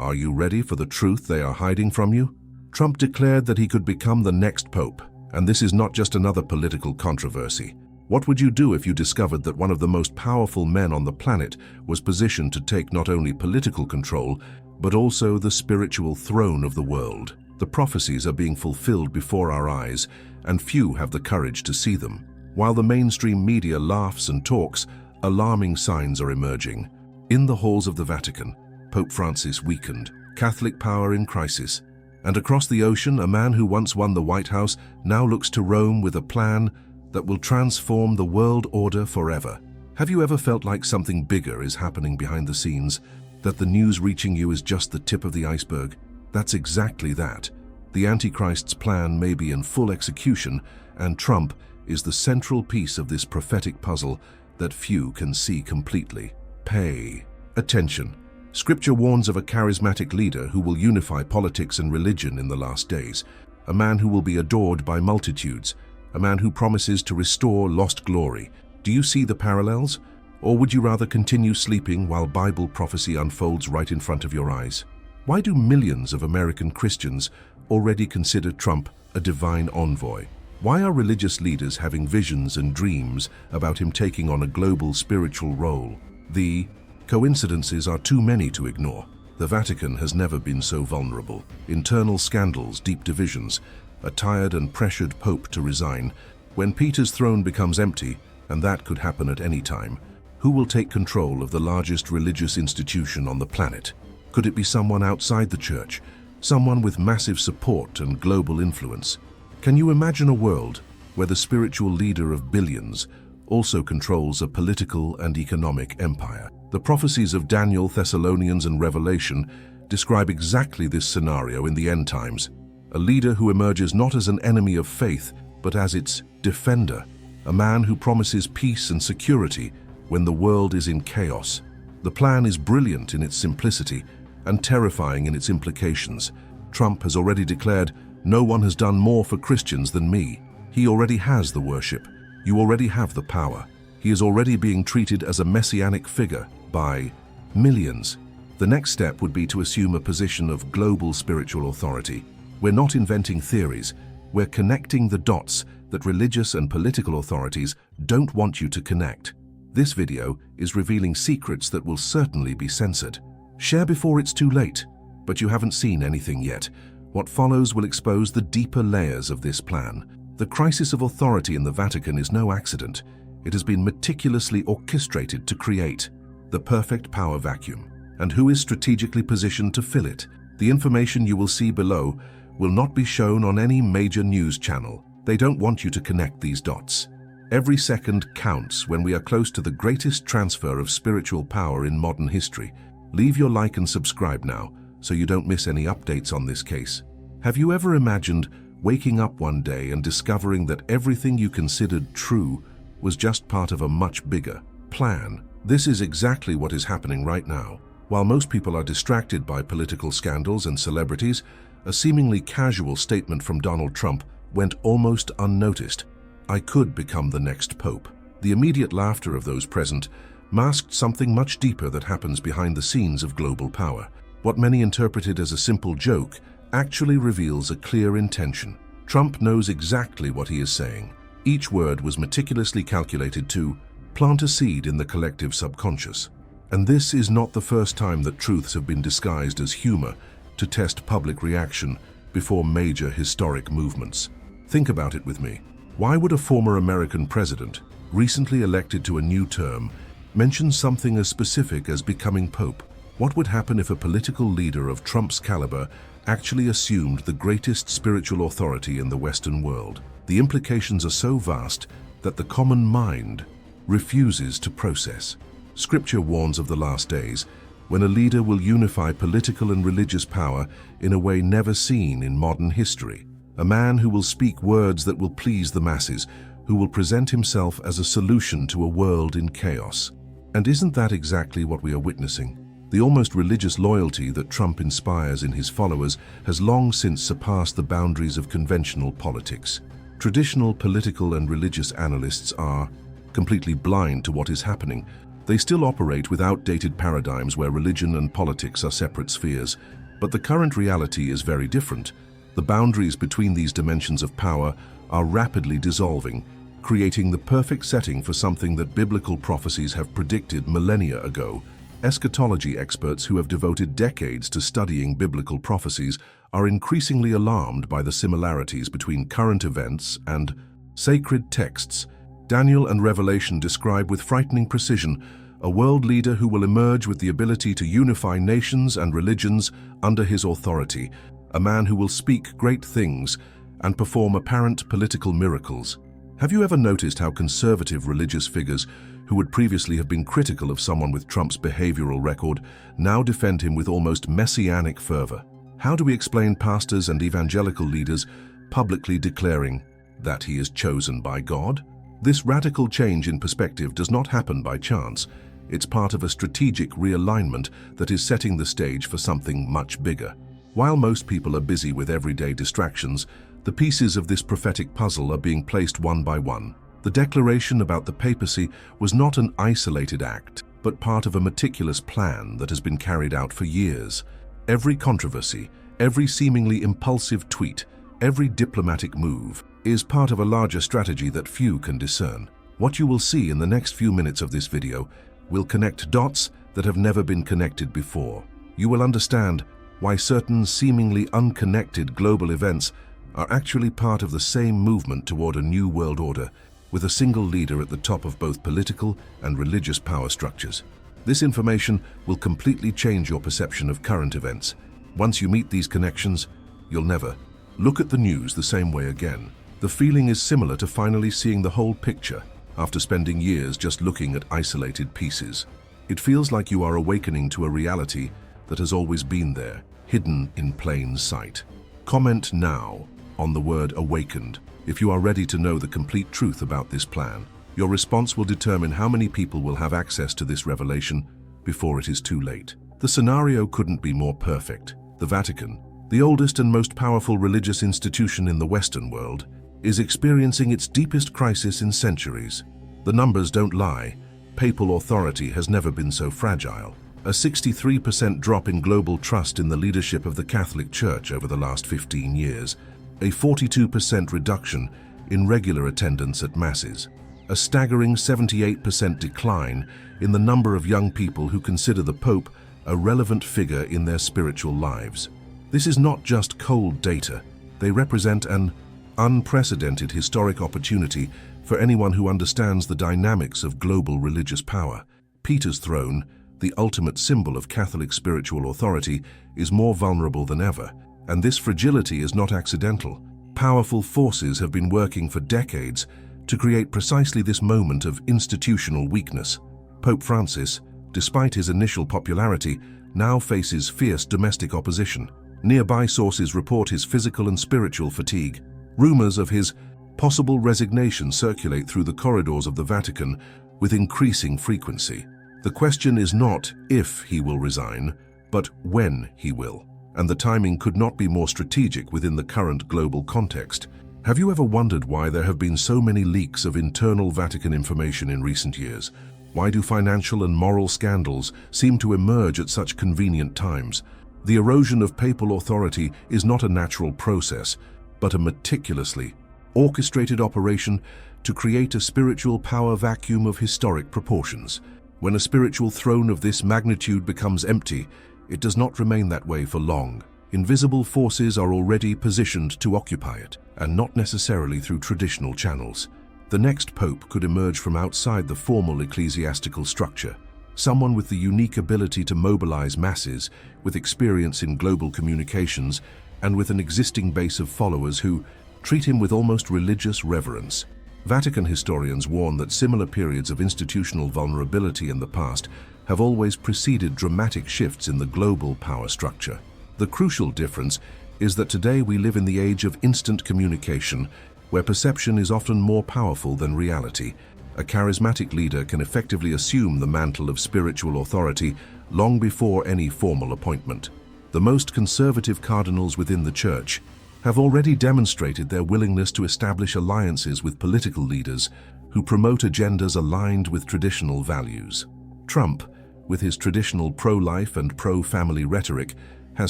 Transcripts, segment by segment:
Are you ready for the truth they are hiding from you? Trump declared that he could become the next pope, and this is not just another political controversy. What would you do if you discovered that one of the most powerful men on the planet was positioned to take not only political control, but also the spiritual throne of the world? The prophecies are being fulfilled before our eyes, and few have the courage to see them. While the mainstream media laughs and talks, alarming signs are emerging. In the halls of the Vatican, Pope Francis weakened, Catholic power in crisis. And across the ocean, a man who once won the White House now looks to Rome with a plan that will transform the world order forever. Have you ever felt like something bigger is happening behind the scenes, that the news reaching you is just the tip of the iceberg? That's exactly that. The Antichrist's plan may be in full execution, and Trump is the central piece of this prophetic puzzle that few can see completely. Pay attention. Scripture warns of a charismatic leader who will unify politics and religion in the last days, a man who will be adored by multitudes, a man who promises to restore lost glory. Do you see the parallels? Or would you rather continue sleeping while Bible prophecy unfolds right in front of your eyes? Why do millions of American Christians already consider Trump a divine envoy? Why are religious leaders having visions and dreams about him taking on a global spiritual role? The coincidences are too many to ignore. The Vatican has never been so vulnerable. Internal scandals, deep divisions, a tired and pressured pope to resign. When Peter's throne becomes empty, and that could happen at any time, who will take control of the largest religious institution on the planet? Could it be someone outside the church, someone with massive support and global influence? Can you imagine a world where the spiritual leader of billions also controls a political and economic empire? The prophecies of Daniel, Thessalonians, and Revelation describe exactly this scenario in the end times. A leader who emerges not as an enemy of faith, but as its defender. A man who promises peace and security when the world is in chaos. The plan is brilliant in its simplicity and terrifying in its implications. Trump has already declared, "No one has done more for Christians than me." He already has the worship. You already have the power. He is already being treated as a messianic figure by millions. The next step would be to assume a position of global spiritual authority. We're not inventing theories. We're connecting the dots that religious and political authorities don't want you to connect. This video is revealing secrets that will certainly be censored. Share before it's too late, but you haven't seen anything yet. What follows will expose the deeper layers of this plan. The crisis of authority in the Vatican is no accident. It has been meticulously orchestrated to create the perfect power vacuum. And who is strategically positioned to fill it? The information you will see below will not be shown on any major news channel. They don't want you to connect these dots. Every second counts when we are close to the greatest transfer of spiritual power in modern history. Leave your like and subscribe now, so you don't miss any updates on this case. Have you ever imagined waking up one day and discovering that everything you considered true was just part of a much bigger plan? This is exactly what is happening right now. While most people are distracted by political scandals and celebrities, a seemingly casual statement from Donald Trump went almost unnoticed. "I could become the next pope." The immediate laughter of those present masked something much deeper that happens behind the scenes of global power. What many interpreted as a simple joke actually reveals a clear intention. Trump knows exactly what he is saying. Each word was meticulously calculated to plant a seed in the collective subconscious. And this is not the first time that truths have been disguised as humor to test public reaction before major historic movements. Think about it with me. Why would a former American president, recently elected to a new term, mention something as specific as becoming pope? What would happen if a political leader of Trump's caliber actually assumed the greatest spiritual authority in the Western world? The implications are so vast that the common mind refuses to process. Scripture warns of the last days, when a leader will unify political and religious power in a way never seen in modern history. A man who will speak words that will please the masses, who will present himself as a solution to a world in chaos. And isn't that exactly what we are witnessing? The almost religious loyalty that Trump inspires in his followers has long since surpassed the boundaries of conventional politics. Traditional political and religious analysts are completely blind to what is happening, They still operate with outdated paradigms where religion and politics are separate spheres, but the current reality is very different. The boundaries between these dimensions of power are rapidly dissolving, creating the perfect setting for something that biblical prophecies have predicted millennia ago. Eschatology experts who have devoted decades to studying biblical prophecies are increasingly alarmed by the similarities between current events and sacred texts. Daniel and Revelation describe with frightening precision a world leader who will emerge with the ability to unify nations and religions under his authority, a man who will speak great things and perform apparent political miracles. Have you ever noticed how conservative religious figures who would previously have been critical of someone with Trump's behavioral record now defend him with almost messianic fervor? How do we explain pastors and evangelical leaders publicly declaring that he is chosen by God? This radical change in perspective does not happen by chance. It's part of a strategic realignment that is setting the stage for something much bigger. While most people are busy with everyday distractions, the pieces of this prophetic puzzle are being placed one by one. The declaration about the papacy was not an isolated act, but part of a meticulous plan that has been carried out for years. Every controversy, every seemingly impulsive tweet, every diplomatic move is part of a larger strategy that few can discern. What you will see in the next few minutes of this video will connect dots that have never been connected before. You will understand why certain seemingly unconnected global events are actually part of the same movement toward a new world order, with a single leader at the top of both political and religious power structures. This information will completely change your perception of current events. Once you meet these connections, you'll never look at the news the same way again. The feeling is similar to finally seeing the whole picture after spending years just looking at isolated pieces. It feels like you are awakening to a reality that has always been there, hidden in plain sight. Comment now on the word awakened if you are ready to know the complete truth about this plan. Your response will determine how many people will have access to this revelation before it is too late. The scenario couldn't be more perfect. The Vatican, the oldest and most powerful religious institution in the Western world, is experiencing its deepest crisis in centuries. The numbers don't lie. Papal authority has never been so fragile. A 63% drop in global trust in the leadership of the Catholic Church over the last 15 years. A 42% reduction in regular attendance at masses. A staggering 78% decline in the number of young people who consider the Pope a relevant figure in their spiritual lives. This is not just cold data. They represent an unprecedented historic opportunity for anyone who understands the dynamics of global religious power. Peter's throne, the ultimate symbol of Catholic spiritual authority, is more vulnerable than ever, and this fragility is not accidental. Powerful forces have been working for decades to create precisely this moment of institutional weakness. Pope Francis, despite his initial popularity, now faces fierce domestic opposition. Nearby sources report his physical and spiritual fatigue. Rumors of his possible resignation circulate through the corridors of the Vatican with increasing frequency. The question is not if he will resign, but when he will. And the timing could not be more strategic within the current global context. Have you ever wondered why there have been so many leaks of internal Vatican information in recent years? Why do financial and moral scandals seem to emerge at such convenient times? The erosion of papal authority is not a natural process, but a meticulously orchestrated operation to create a spiritual power vacuum of historic proportions. When a spiritual throne of this magnitude becomes empty, it does not remain that way for long. Invisible forces are already positioned to occupy it, and not necessarily through traditional channels. The next pope could emerge from outside the formal ecclesiastical structure, someone with the unique ability to mobilize masses, with experience in global communications, and with an existing base of followers who treat him with almost religious reverence. Vatican historians warn that similar periods of institutional vulnerability in the past have always preceded dramatic shifts in the global power structure. The crucial difference is that today we live in the age of instant communication, where perception is often more powerful than reality. A charismatic leader can effectively assume the mantle of spiritual authority long before any formal appointment. The most conservative cardinals within the Church have already demonstrated their willingness to establish alliances with political leaders who promote agendas aligned with traditional values. Trump, with his traditional pro-life and pro-family rhetoric, has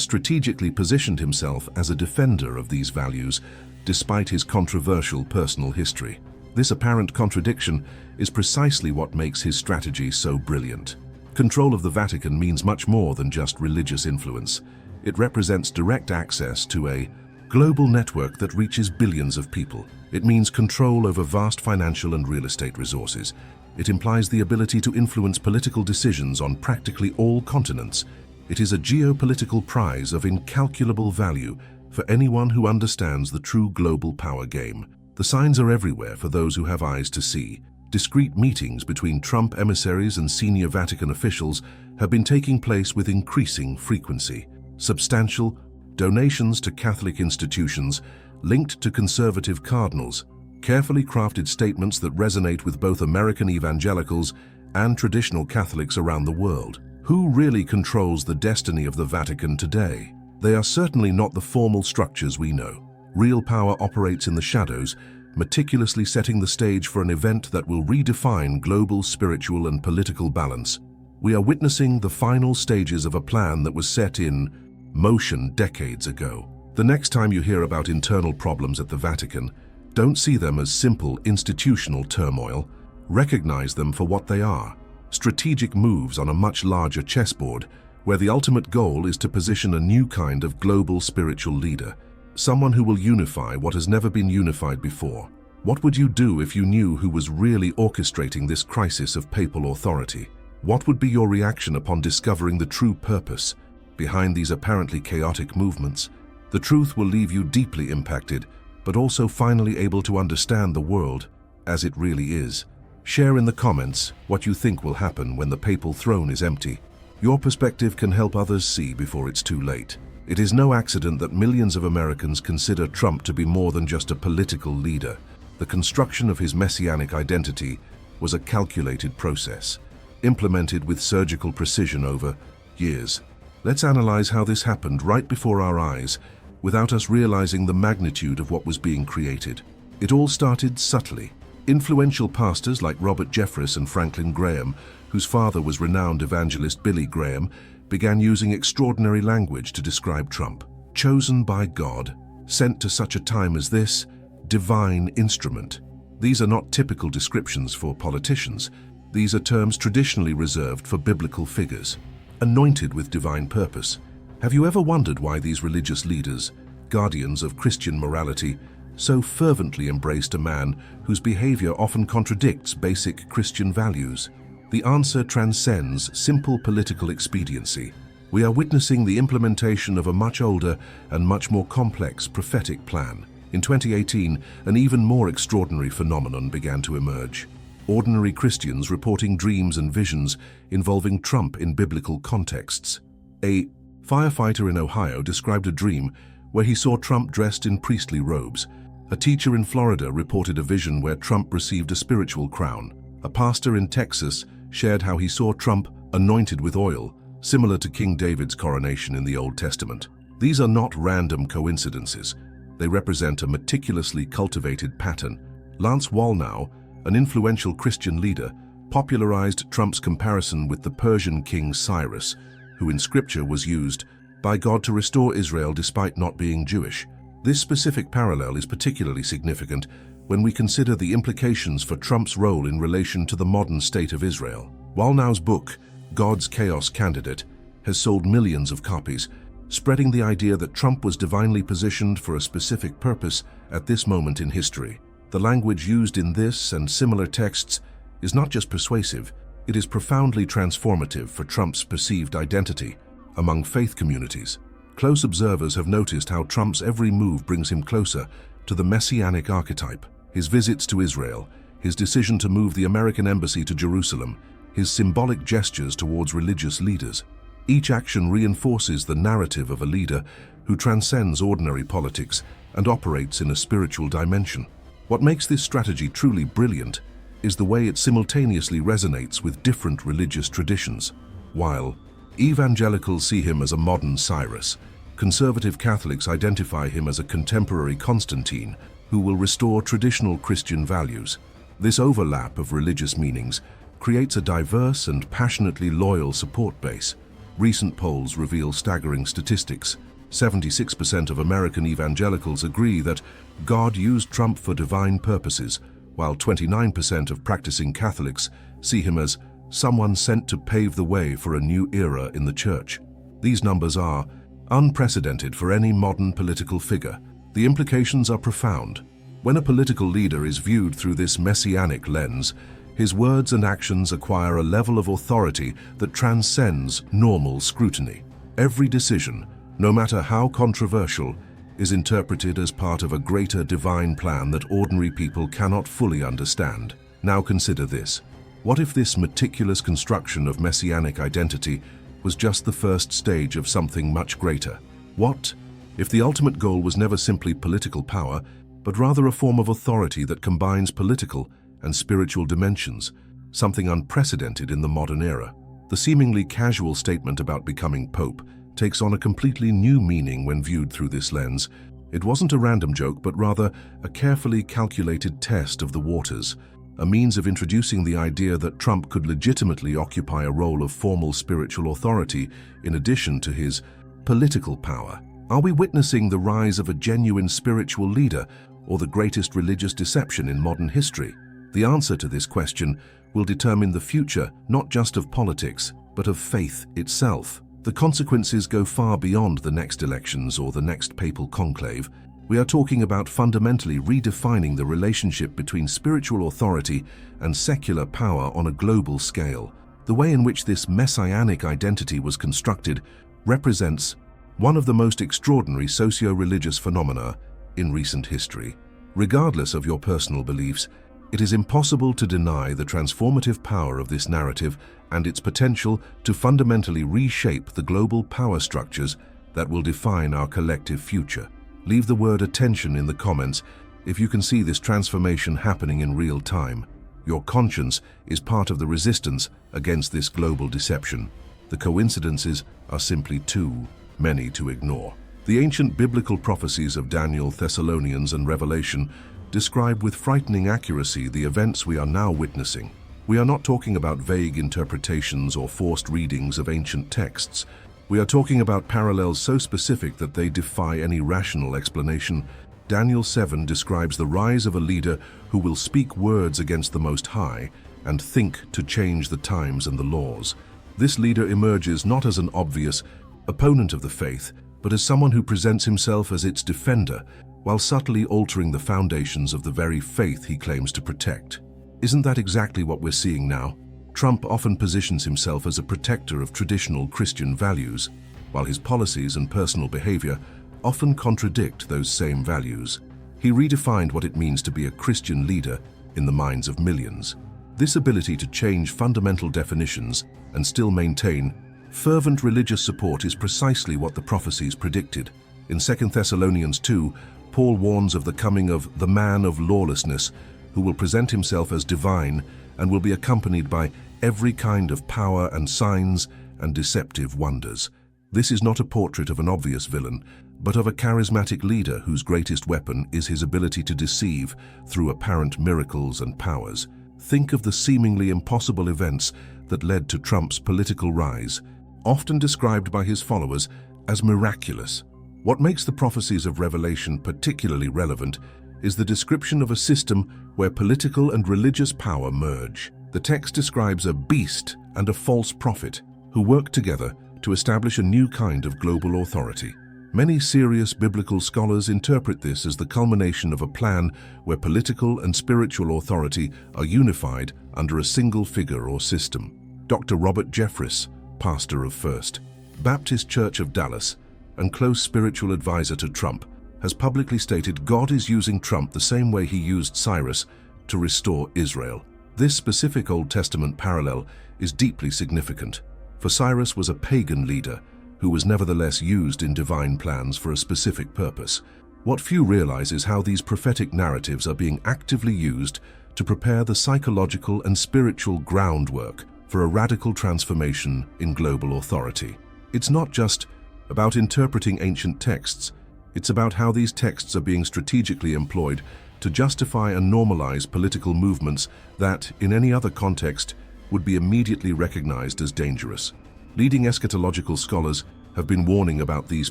strategically positioned himself as a defender of these values, despite his controversial personal history. This apparent contradiction is precisely what makes his strategy so brilliant. Control of the Vatican means much more than just religious influence. It represents direct access to a global network that reaches billions of people. It means control over vast financial and real estate resources. It implies the ability to influence political decisions on practically all continents. It is a geopolitical prize of incalculable value for anyone who understands the true global power game. The signs are everywhere for those who have eyes to see. Discreet meetings between Trump emissaries and senior Vatican officials have been taking place with increasing frequency. Substantial donations to Catholic institutions linked to conservative cardinals, carefully crafted statements that resonate with both American evangelicals and traditional Catholics around the world. Who really controls the destiny of the Vatican today? They are certainly not the formal structures we know. Real power operates in the shadows, meticulously setting the stage for an event that will redefine global spiritual and political balance. We are witnessing the final stages of a plan that was set in motion decades ago. The next time you hear about internal problems at the Vatican, don't see them as simple institutional turmoil. Recognize them for what they are: strategic moves on a much larger chessboard, where the ultimate goal is to position a new kind of global spiritual leader, someone who will unify what has never been unified before. What would you do if you knew who was really orchestrating this crisis of papal authority? What would be your reaction upon discovering the true purpose behind these apparently chaotic movements? The truth will leave you deeply impacted, but also finally able to understand the world as it really is. Share in the comments what you think will happen when the papal throne is empty. Your perspective can help others see before it's too late. It is no accident that millions of Americans consider Trump to be more than just a political leader. The construction of his messianic identity was a calculated process, implemented with surgical precision over years. Let's analyze how this happened right before our eyes, without us realizing the magnitude of what was being created. It all started subtly. Influential pastors like Robert Jeffress and Franklin Graham, whose father was renowned evangelist Billy Graham, began using extraordinary language to describe Trump. Chosen by God, sent to such a time as this, divine instrument. These are not typical descriptions for politicians. These are terms traditionally reserved for biblical figures. Anointed with divine purpose. Have you ever wondered why these religious leaders, guardians of Christian morality, so fervently embraced a man whose behavior often contradicts basic Christian values? The answer transcends simple political expediency. We are witnessing the implementation of a much older and much more complex prophetic plan. In 2018, an even more extraordinary phenomenon began to emerge. Ordinary Christians reporting dreams and visions involving Trump in biblical contexts. A firefighter in Ohio described a dream where he saw Trump dressed in priestly robes. A teacher in Florida reported a vision where Trump received a spiritual crown. A pastor in Texas shared how he saw Trump anointed with oil, similar to King David's coronation in the Old Testament. These are not random coincidences. They represent a meticulously cultivated pattern. Lance Wallnau, an influential Christian leader, popularized Trump's comparison with the Persian king Cyrus, who in scripture was used by God to restore Israel despite not being Jewish. This specific parallel is particularly significant when we consider the implications for Trump's role in relation to the modern state of Israel. Wallnau's book, God's Chaos Candidate, has sold millions of copies, spreading the idea that Trump was divinely positioned for a specific purpose at this moment in history. The language used in this and similar texts is not just persuasive, it is profoundly transformative for Trump's perceived identity among faith communities. Close observers have noticed how Trump's every move brings him closer to the messianic archetype. His visits to Israel, his decision to move the American embassy to Jerusalem, his symbolic gestures towards religious leaders. Each action reinforces the narrative of a leader who transcends ordinary politics and operates in a spiritual dimension. What makes this strategy truly brilliant is the way it simultaneously resonates with different religious traditions. While evangelicals see him as a modern Cyrus, conservative Catholics identify him as a contemporary Constantine who will restore traditional Christian values. This overlap of religious meanings creates a diverse and passionately loyal support base. Recent polls reveal staggering statistics. 76% of American evangelicals agree that God used Trump for divine purposes, while 29% of practicing Catholics see him as someone sent to pave the way for a new era in the church. These numbers are unprecedented for any modern political figure. The implications are profound. When a political leader is viewed through this messianic lens, his words and actions acquire a level of authority that transcends normal scrutiny. Every decision, no matter how controversial, is interpreted as part of a greater divine plan that ordinary people cannot fully understand. Now consider this. What if this meticulous construction of messianic identity was just the first stage of something much greater? What if the ultimate goal was never simply political power, but rather a form of authority that combines political and spiritual dimensions, something unprecedented in the modern era? The seemingly casual statement about becoming pope takes on a completely new meaning when viewed through this lens. It wasn't a random joke, but rather a carefully calculated test of the waters, a means of introducing the idea that Trump could legitimately occupy a role of formal spiritual authority in addition to his political power. Are we witnessing the rise of a genuine spiritual leader, or the greatest religious deception in modern history? The answer to this question will determine the future not just of politics, but of faith itself. The consequences go far beyond the next elections or the next papal conclave. We are talking about fundamentally redefining the relationship between spiritual authority and secular power on a global scale. The way in which this messianic identity was constructed represents one of the most extraordinary socio-religious phenomena in recent history. Regardless of your personal beliefs, it is impossible to deny the transformative power of this narrative and its potential to fundamentally reshape the global power structures that will define our collective future. Leave the word attention in the comments if you can see this transformation happening in real time. Your conscience is part of the resistance against this global deception. The coincidences are simply too many to ignore. The ancient biblical prophecies of Daniel, Thessalonians, and Revelation describe with frightening accuracy the events we are now witnessing. We are not talking about vague interpretations or forced readings of ancient texts. We are talking about parallels so specific that they defy any rational explanation. Daniel 7 describes the rise of a leader who will speak words against the Most High and think to change the times and the laws. This leader emerges not as an obvious opponent of the faith, but as someone who presents himself as its defender, while subtly altering the foundations of the very faith he claims to protect. Isn't that exactly what we're seeing now? Trump often positions himself as a protector of traditional Christian values, while his policies and personal behavior often contradict those same values. He redefined what it means to be a Christian leader in the minds of millions. This ability to change fundamental definitions and still maintain fervent religious support is precisely what the prophecies predicted. In 2 Thessalonians 2, Paul warns of the coming of the man of lawlessness, who will present himself as divine and will be accompanied by every kind of power and signs and deceptive wonders. This is not a portrait of an obvious villain, but of a charismatic leader whose greatest weapon is his ability to deceive through apparent miracles and powers. Think of the seemingly impossible events that led to Trump's political rise, often described by his followers as miraculous. What makes the prophecies of Revelation particularly relevant is the description of a system where political and religious power merge. The text describes a beast and a false prophet who work together to establish a new kind of global authority. Many serious biblical scholars interpret this as the culmination of a plan where political and spiritual authority are unified under a single figure or system. Dr. Robert Jeffress, pastor of First Baptist Church of Dallas and close spiritual advisor to Trump, has publicly stated God is using Trump the same way he used Cyrus to restore Israel. This specific Old Testament parallel is deeply significant, for Cyrus was a pagan leader who was nevertheless used in divine plans for a specific purpose. What few realize is how these prophetic narratives are being actively used to prepare the psychological and spiritual groundwork for a radical transformation in global authority. It's not just about interpreting ancient texts, it's about how these texts are being strategically employed to justify and normalize political movements that, in any other context, would be immediately recognized as dangerous. Leading eschatological scholars have been warning about these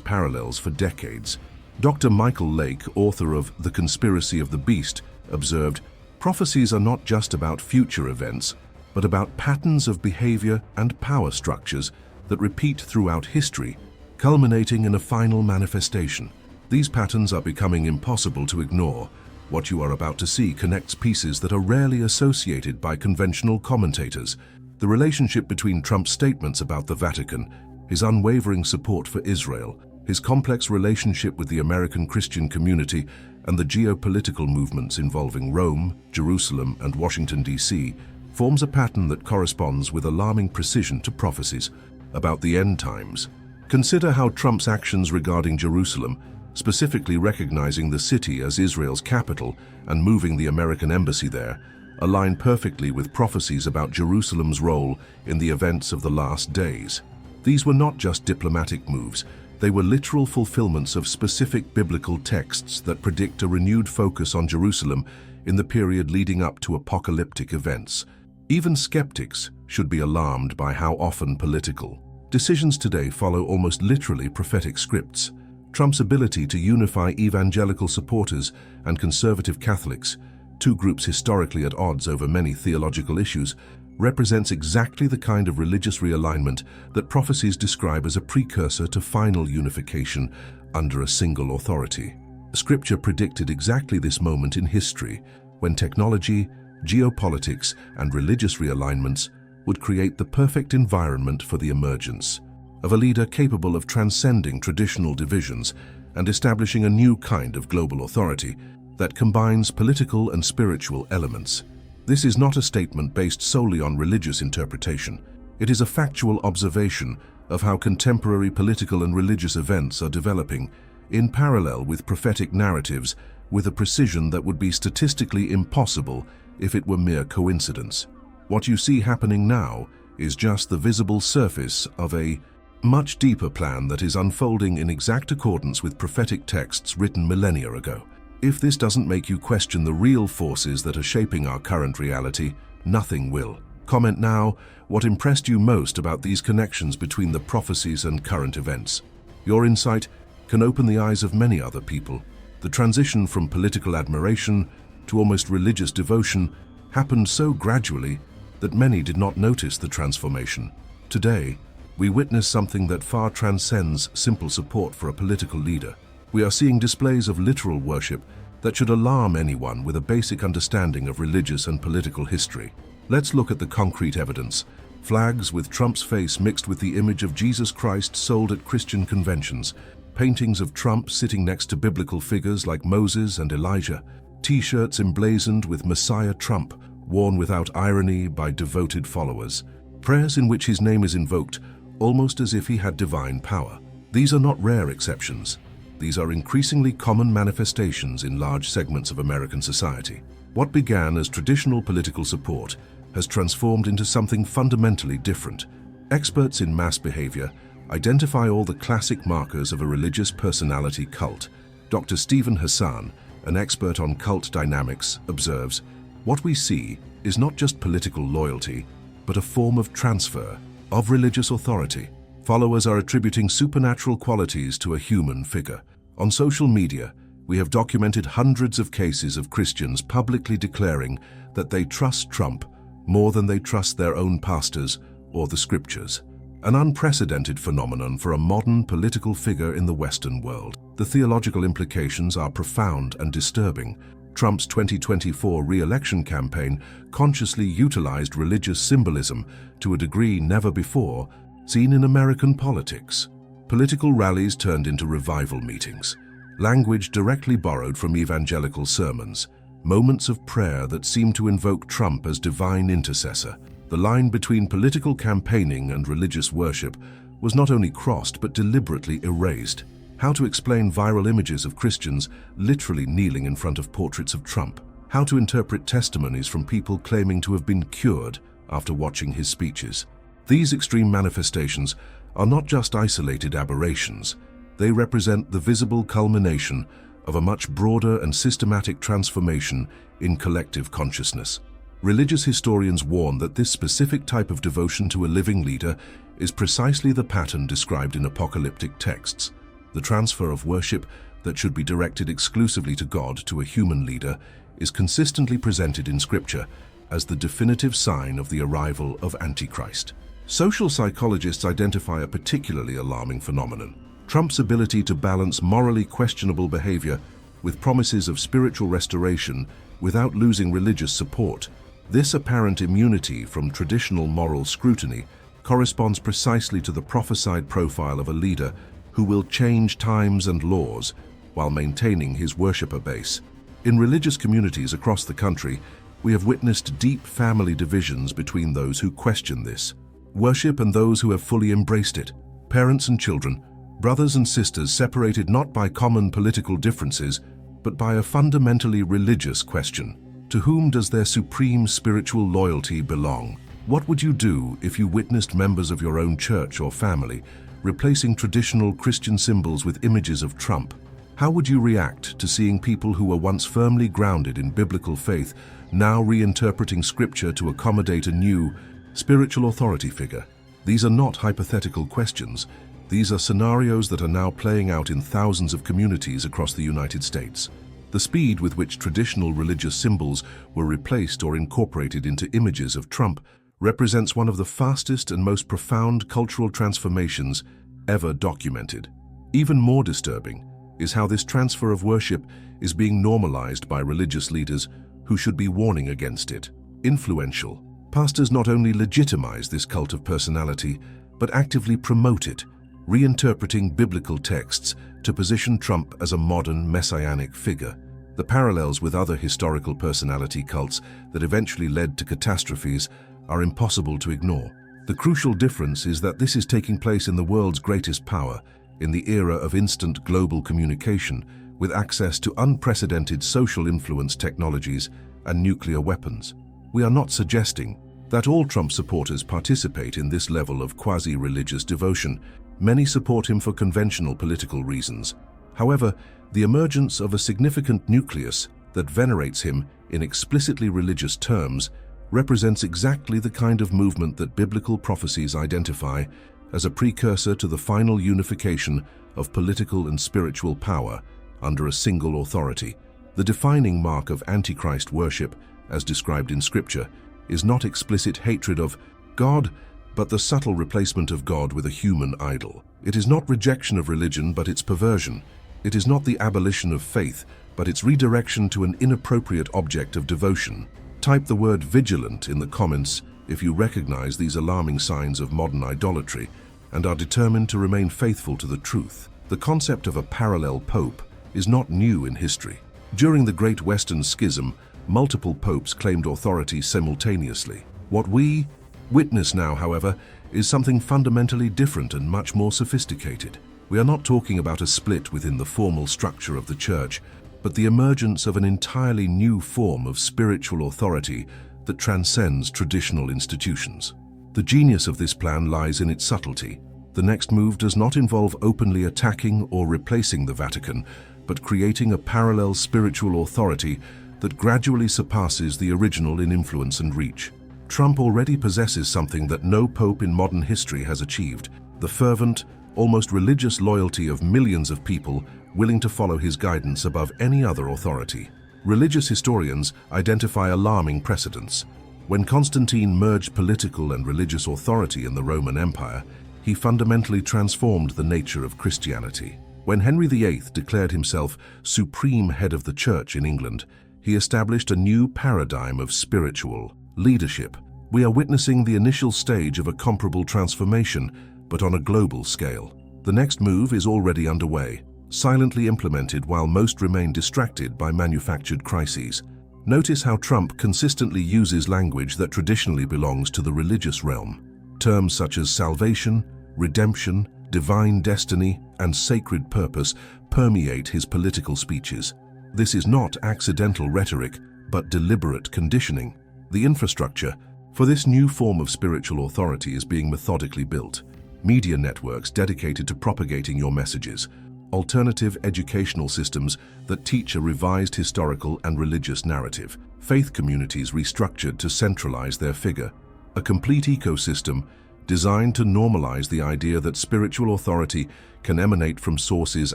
parallels for decades. Dr. Michael Lake, author of The Conspiracy of the Beast, observed, "Prophecies are not just about future events, but about patterns of behavior and power structures that repeat throughout history, culminating in a final manifestation. These patterns are becoming impossible to ignore. What you are about to see connects pieces that are rarely associated by conventional commentators. The relationship between Trump's statements about the Vatican, his unwavering support for Israel, his complex relationship with the American Christian community, and the geopolitical movements involving Rome, Jerusalem, and Washington, D.C., forms a pattern that corresponds with alarming precision to prophecies about the end times. Consider how Trump's actions regarding Jerusalem, specifically recognizing the city as Israel's capital and moving the American embassy there, align perfectly with prophecies about Jerusalem's role in the events of the last days. These were not just diplomatic moves, they were literal fulfillments of specific biblical texts that predict a renewed focus on Jerusalem in the period leading up to apocalyptic events. Even skeptics should be alarmed by how often political decisions today follow almost literally prophetic scripts. Trump's ability to unify evangelical supporters and conservative Catholics, two groups historically at odds over many theological issues, represents exactly the kind of religious realignment that prophecies describe as a precursor to final unification under a single authority. Scripture predicted exactly this moment in history, when technology, geopolitics, and religious realignments would create the perfect environment for the emergence of a leader capable of transcending traditional divisions and establishing a new kind of global authority that combines political and spiritual elements. This is not a statement based solely on religious interpretation. It is a factual observation of how contemporary political and religious events are developing in parallel with prophetic narratives with a precision that would be statistically impossible if it were mere coincidence. What you see happening now is just the visible surface of a much deeper plan that is unfolding in exact accordance with prophetic texts written millennia ago. If this doesn't make you question the real forces that are shaping our current reality, nothing will. Comment now what impressed you most about these connections between the prophecies and current events. Your insight can open the eyes of many other people. The transition from political admiration to almost religious devotion happened so gradually that many did not notice the transformation. Today, we witness something that far transcends simple support for a political leader. We are seeing displays of literal worship that should alarm anyone with a basic understanding of religious and political history. Let's look at the concrete evidence. Flags with Trump's face mixed with the image of Jesus Christ sold at Christian conventions. Paintings of Trump sitting next to biblical figures like Moses and Elijah. T-shirts emblazoned with Messiah Trump, worn without irony by devoted followers. Prayers in which his name is invoked, almost as if he had divine power. These are not rare exceptions. These are increasingly common manifestations in large segments of American society. What began as traditional political support has transformed into something fundamentally different. Experts in mass behavior identify all the classic markers of a religious personality cult. Dr. Stephen Hassan, an expert on cult dynamics, observes, "What we see is not just political loyalty, but a form of transfer of religious authority. Followers are attributing supernatural qualities to a human figure. On social media, we have documented hundreds of cases of Christians publicly declaring that they trust Trump more than they trust their own pastors or the scriptures. An unprecedented phenomenon for a modern political figure in the Western world. The theological implications are profound and disturbing. Trump's 2024 re-election campaign consciously utilized religious symbolism to a degree never before seen in American politics. Political rallies turned into revival meetings, language directly borrowed from evangelical sermons, moments of prayer that seemed to invoke Trump as divine intercessor. The line between political campaigning and religious worship was not only crossed but deliberately erased. How to explain viral images of Christians literally kneeling in front of portraits of Trump. How to interpret testimonies from people claiming to have been cured after watching his speeches. These extreme manifestations are not just isolated aberrations. They represent the visible culmination of a much broader and systematic transformation in collective consciousness. Religious historians warn that this specific type of devotion to a living leader is precisely the pattern described in apocalyptic texts. The transfer of worship that should be directed exclusively to God to a human leader is consistently presented in Scripture as the definitive sign of the arrival of Antichrist. Social psychologists identify a particularly alarming phenomenon: Trump's ability to balance morally questionable behavior with promises of spiritual restoration without losing religious support. This apparent immunity from traditional moral scrutiny corresponds precisely to the prophesied profile of a leader who will change times and laws while maintaining his worshipper base. In religious communities across the country, we have witnessed deep family divisions between those who question this worship and those who have fully embraced it. Parents and children, brothers and sisters separated not by common political differences, but by a fundamentally religious question: to whom does their supreme spiritual loyalty belong? What would you do if you witnessed members of your own church or family replacing traditional Christian symbols with images of Trump? How would you react to seeing people who were once firmly grounded in biblical faith now reinterpreting Scripture to accommodate a new, spiritual authority figure? These are not hypothetical questions. These are scenarios that are now playing out in thousands of communities across the United States. The speed with which traditional religious symbols were replaced or incorporated into images of Trump represents one of the fastest and most profound cultural transformations ever documented. Even more disturbing is how this transfer of worship is being normalized by religious leaders who should be warning against it. Influential pastors not only legitimize this cult of personality, but actively promote it, reinterpreting biblical texts to position Trump as a modern messianic figure. The parallels with other historical personality cults that eventually led to catastrophes are impossible to ignore. The crucial difference is that this is taking place in the world's greatest power, in the era of instant global communication, with access to unprecedented social influence technologies and nuclear weapons. We are not suggesting that all Trump supporters participate in this level of quasi-religious devotion. Many support him for conventional political reasons. However, the emergence of a significant nucleus that venerates him in explicitly religious terms represents exactly the kind of movement that biblical prophecies identify as a precursor to the final unification of political and spiritual power under a single authority. The defining mark of Antichrist worship, as described in Scripture, is not explicit hatred of God, but the subtle replacement of God with a human idol. It is not rejection of religion, but its perversion. It is not the abolition of faith, but its redirection to an inappropriate object of devotion. Type the word vigilant in the comments if you recognize these alarming signs of modern idolatry and are determined to remain faithful to the truth. The concept of a parallel pope is not new in history. During the Great Western Schism, multiple popes claimed authority simultaneously. What we witness now, however, is something fundamentally different and much more sophisticated. We are not talking about a split within the formal structure of the church, but the emergence of an entirely new form of spiritual authority that transcends traditional institutions. The genius of this plan lies in its subtlety. The next move does not involve openly attacking or replacing the Vatican, but creating a parallel spiritual authority that gradually surpasses the original in influence and reach. Trump already possesses something that no pope in modern history has achieved: the fervent, almost religious loyalty of millions of people willing to follow his guidance above any other authority. Religious historians identify alarming precedents. When Constantine merged political and religious authority in the Roman Empire, he fundamentally transformed the nature of Christianity. When Henry VIII declared himself supreme head of the church in England, he established a new paradigm of spiritual leadership. We are witnessing the initial stage of a comparable transformation, but on a global scale. The next move is already underway, silently implemented while most remain distracted by manufactured crises. Notice how Trump consistently uses language that traditionally belongs to the religious realm. Terms such as salvation, redemption, divine destiny, and sacred purpose permeate his political speeches. This is not accidental rhetoric, but deliberate conditioning. The infrastructure for this new form of spiritual authority is being methodically built. Media networks dedicated to propagating your messages, alternative educational systems that teach a revised historical and religious narrative, faith communities restructured to centralize their figure, a complete ecosystem designed to normalize the idea that spiritual authority can emanate from sources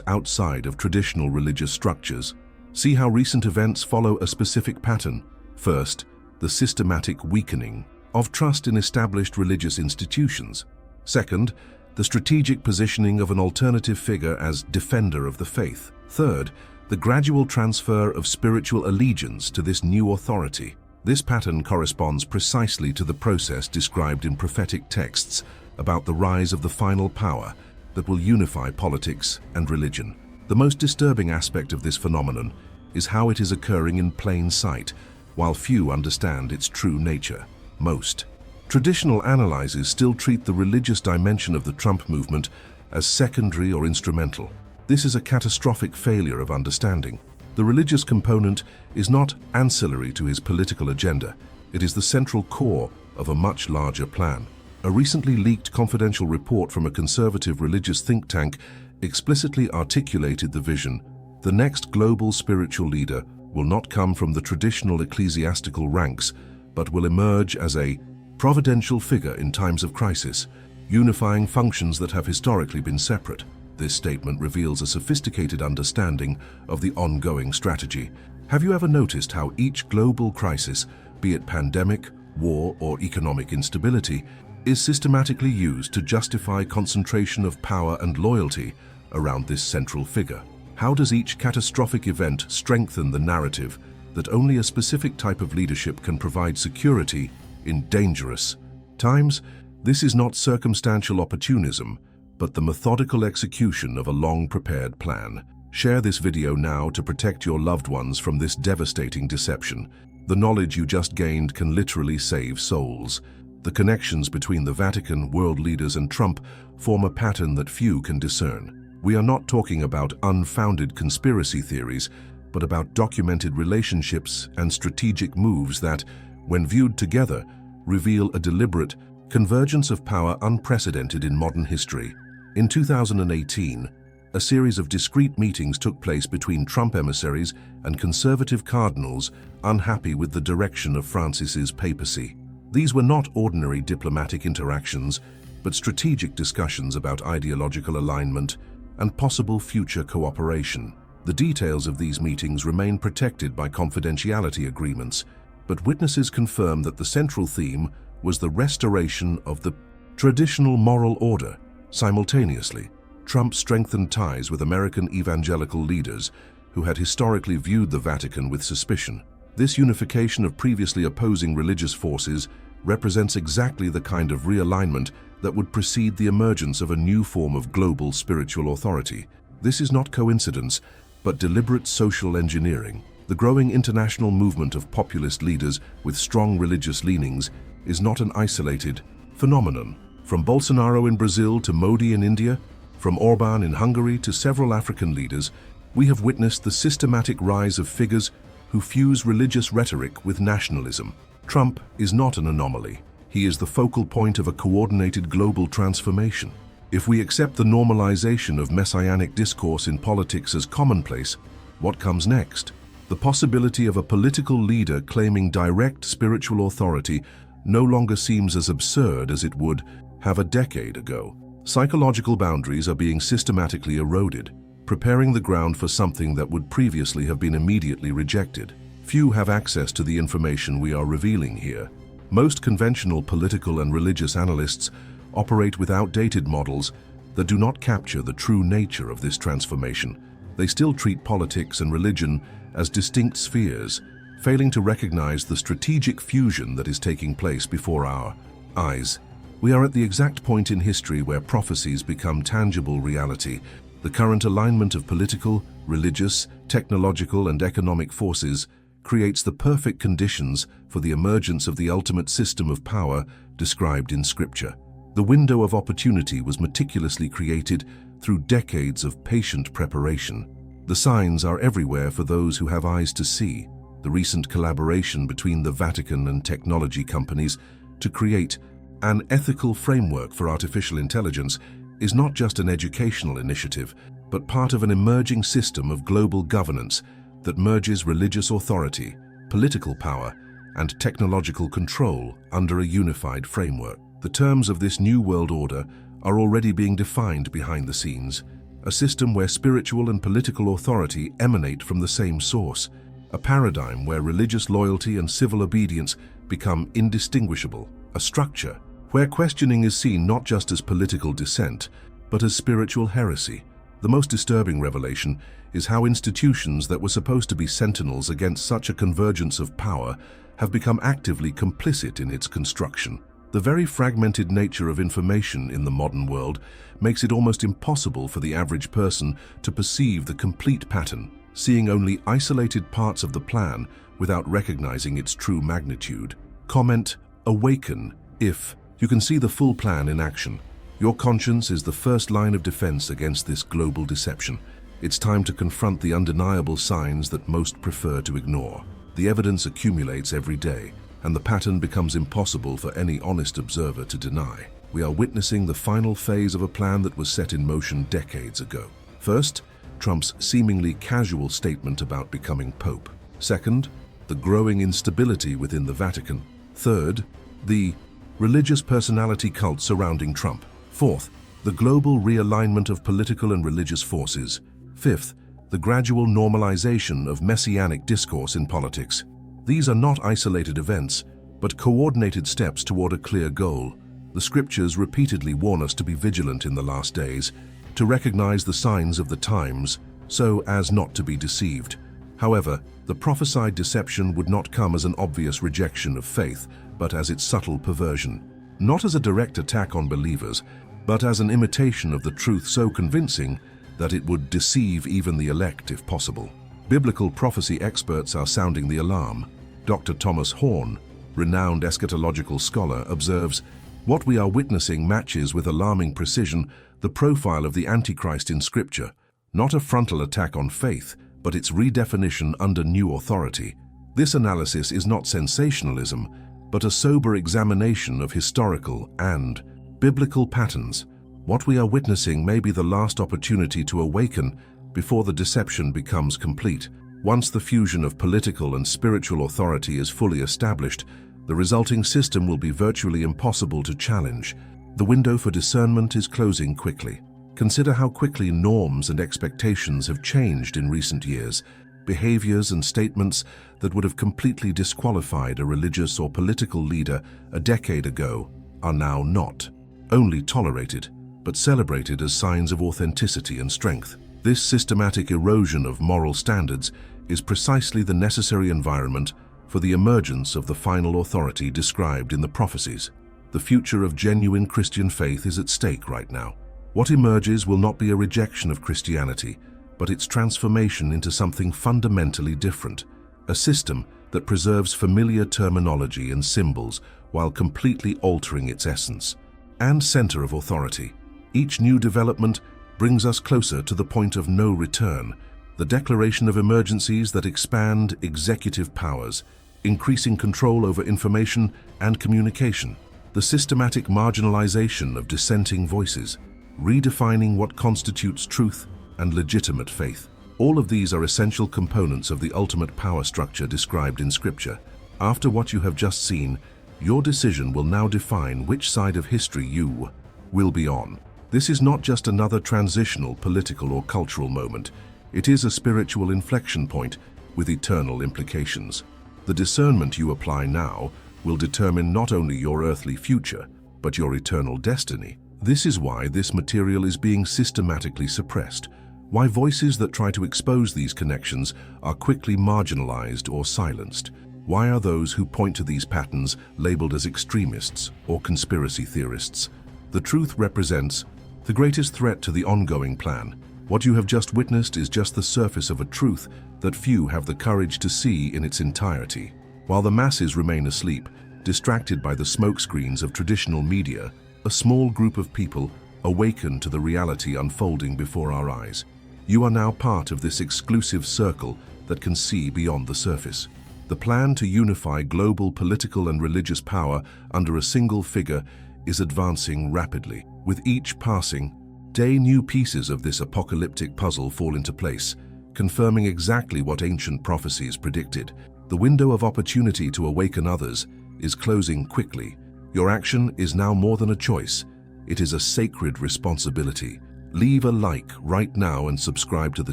outside of traditional religious structures. See how recent events follow a specific pattern. First, the systematic weakening of trust in established religious institutions. Second, the strategic positioning of an alternative figure as defender of the faith. Third, the gradual transfer of spiritual allegiance to this new authority. This pattern corresponds precisely to the process described in prophetic texts about the rise of the final power that will unify politics and religion. The most disturbing aspect of this phenomenon is how it is occurring in plain sight, while few understand its true nature. Most traditional analyses still treat the religious dimension of the Trump movement as secondary or instrumental. This is a catastrophic failure of understanding. The religious component is not ancillary to his political agenda. It is the central core of a much larger plan. A recently leaked confidential report from a conservative religious think tank explicitly articulated the vision: the next global spiritual leader will not come from the traditional ecclesiastical ranks, but will emerge as a providential figure in times of crisis, unifying functions that have historically been separate. This statement reveals a sophisticated understanding of the ongoing strategy. Have you ever noticed how each global crisis, be it pandemic, war, or economic instability, is systematically used to justify concentration of power and loyalty around this central figure? How does each catastrophic event strengthen the narrative that only a specific type of leadership can provide security in dangerous times? This is not circumstantial opportunism, but the methodical execution of a long-prepared plan. Share this video now to protect your loved ones from this devastating deception. The knowledge you just gained can literally save souls. The connections between the Vatican, world leaders, and Trump form a pattern that few can discern. We are not talking about unfounded conspiracy theories, but about documented relationships and strategic moves that, when viewed together, reveal a deliberate convergence of power unprecedented in modern history. In 2018, a series of discreet meetings took place between Trump emissaries and conservative cardinals unhappy with the direction of Francis's papacy. These were not ordinary diplomatic interactions, but strategic discussions about ideological alignment and possible future cooperation. The details of these meetings remain protected by confidentiality agreements, but witnesses confirm that the central theme was the restoration of the traditional moral order. Simultaneously, Trump strengthened ties with American evangelical leaders who had historically viewed the Vatican with suspicion. This unification of previously opposing religious forces represents exactly the kind of realignment that would precede the emergence of a new form of global spiritual authority. This is not coincidence, but deliberate social engineering. The growing international movement of populist leaders with strong religious leanings is not an isolated phenomenon. From Bolsonaro in Brazil to Modi in India, from Orban in Hungary to several African leaders, we have witnessed the systematic rise of figures who fuse religious rhetoric with nationalism. Trump is not an anomaly. He is the focal point of a coordinated global transformation. If we accept the normalization of messianic discourse in politics as commonplace, what comes next? The possibility of a political leader claiming direct spiritual authority no longer seems as absurd as it would have a decade ago. Psychological boundaries are being systematically eroded, preparing the ground for something that would previously have been immediately rejected. Few have access to the information we are revealing here. Most conventional political and religious analysts operate with outdated models that do not capture the true nature of this transformation. They still treat politics and religion as distinct spheres, failing to recognize the strategic fusion that is taking place before our eyes. We are at the exact point in history where prophecies become tangible reality. The current alignment of political, religious, technological, and economic forces creates the perfect conditions for the emergence of the ultimate system of power described in Scripture. The window of opportunity was meticulously created through decades of patient preparation. The signs are everywhere for those who have eyes to see. The recent collaboration between the Vatican and technology companies to create an ethical framework for artificial intelligence is not just an educational initiative, but part of an emerging system of global governance that merges religious authority political power, and technological control under a unified framework. The terms of this new world order are already being defined behind the scenes, a system where spiritual and political authority emanate from the same source, a paradigm where religious loyalty and civil obedience become indistinguishable, a structure where questioning is seen not just as political dissent, but as spiritual heresy. The most disturbing revelation is how institutions that were supposed to be sentinels against such a convergence of power have become actively complicit in its construction. The very fragmented nature of information in the modern world makes it almost impossible for the average person to perceive the complete pattern, seeing only isolated parts of the plan without recognizing its true magnitude. Comment, awaken, if you can see the full plan in action. Your conscience is the first line of defense against this global deception. It's time to confront the undeniable signs that most prefer to ignore. The evidence accumulates every day, and the pattern becomes impossible for any honest observer to deny. We are witnessing the final phase of a plan that was set in motion decades ago. First, Trump's seemingly casual statement about becoming Pope. Second, the growing instability within the Vatican. Third, the religious personality cult surrounding Trump. Fourth, the global realignment of political and religious forces. Fifth, the gradual normalization of messianic discourse in politics. These are not isolated events, but coordinated steps toward a clear goal. The scriptures repeatedly warn us to be vigilant in the last days, to recognize the signs of the times, so as not to be deceived. However, the prophesied deception would not come as an obvious rejection of faith, but as its subtle perversion. Not as a direct attack on believers, but as an imitation of the truth so convincing that it would deceive even the elect if possible. Biblical prophecy experts are sounding the alarm. Dr. Thomas Horn, renowned eschatological scholar, observes, "What we are witnessing matches with alarming precision the profile of the Antichrist in Scripture, not a frontal attack on faith, but its redefinition under new authority." This analysis is not sensationalism, but a sober examination of historical and biblical patterns. What we are witnessing may be the last opportunity to awaken before the deception becomes complete. Once the fusion of political and spiritual authority is fully established, the resulting system will be virtually impossible to challenge. The window for discernment is closing quickly. Consider how quickly norms and expectations have changed in recent years. Behaviors and statements that would have completely disqualified a religious or political leader a decade ago are now not only tolerated, but celebrated as signs of authenticity and strength. This systematic erosion of moral standards is precisely the necessary environment for the emergence of the final authority described in the prophecies. The future of genuine Christian faith is at stake right now. What emerges will not be a rejection of Christianity, but its transformation into something fundamentally different, a system that preserves familiar terminology and symbols while completely altering its essence and center of authority. Each new development brings us closer to the point of no return, the declaration of emergencies that expand executive powers, increasing control over information and communication, the systematic marginalization of dissenting voices, redefining what constitutes truth and legitimate faith. All of these are essential components of the ultimate power structure described in Scripture. After what you have just seen, your decision will now define which side of history you will be on. This is not just another transitional political or cultural moment. It is a spiritual inflection point with eternal implications. The discernment you apply now will determine not only your earthly future, but your eternal destiny. This is why this material is being systematically suppressed, why voices that try to expose these connections are quickly marginalized or silenced. Why are those who point to these patterns labeled as extremists or conspiracy theorists? The truth represents the greatest threat to the ongoing plan. What you have just witnessed is just the surface of a truth that few have the courage to see in its entirety. While the masses remain asleep, distracted by the smokescreens of traditional media, a small group of people awaken to the reality unfolding before our eyes. You are now part of this exclusive circle that can see beyond the surface. The plan to unify global political and religious power under a single figure is advancing rapidly. With each passing day, new pieces of this apocalyptic puzzle fall into place, confirming exactly what ancient prophecies predicted. The window of opportunity to awaken others is closing quickly. Your action is now more than a choice. It is a sacred responsibility. Leave a like right now and subscribe to the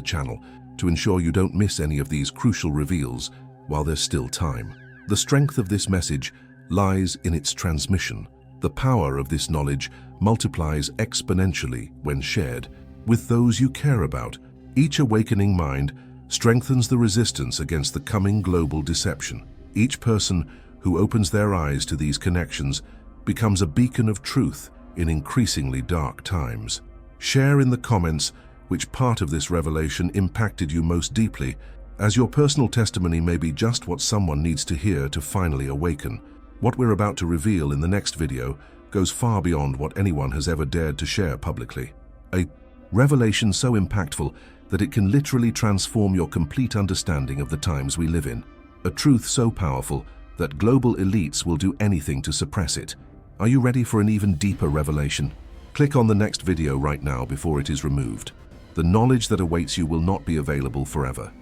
channel to ensure you don't miss any of these crucial reveals while there's still time. The strength of this message lies in its transmission. The power of this knowledge multiplies exponentially when shared with those you care about. Each awakening mind strengthens the resistance against the coming global deception. Each person who opens their eyes to these connections becomes a beacon of truth in increasingly dark times. Share in the comments which part of this revelation impacted you most deeply, as your personal testimony may be just what someone needs to hear to finally awaken. What we're about to reveal in the next video goes far beyond what anyone has ever dared to share publicly. A revelation so impactful that it can literally transform your complete understanding of the times we live in. A truth so powerful that global elites will do anything to suppress it. Are you ready for an even deeper revelation? Click on the next video right now before it is removed. The knowledge that awaits you will not be available forever.